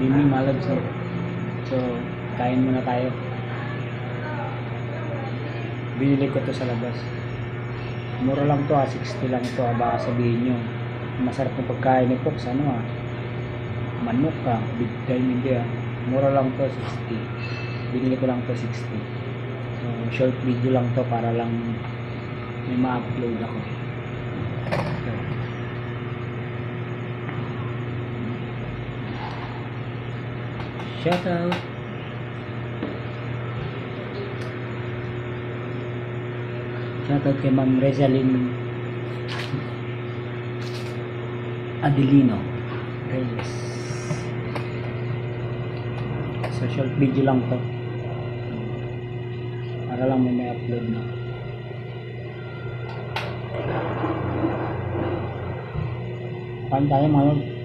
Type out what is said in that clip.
evening mga lods. So kain muna tayo. Binili ko to sa labas. Mura lang to 60 lang to. Baka sabihin nyo masarap ng pagkain ni Pops, manok big time, hindi mura lang to 60. Binili ko lang to 60. So short video lang to para lang may ma-upload ako. So, shout out kay Ma'am Rezaline Adelino Reyes. So short video lang to para lang may upload na. Kain tayo mga lord.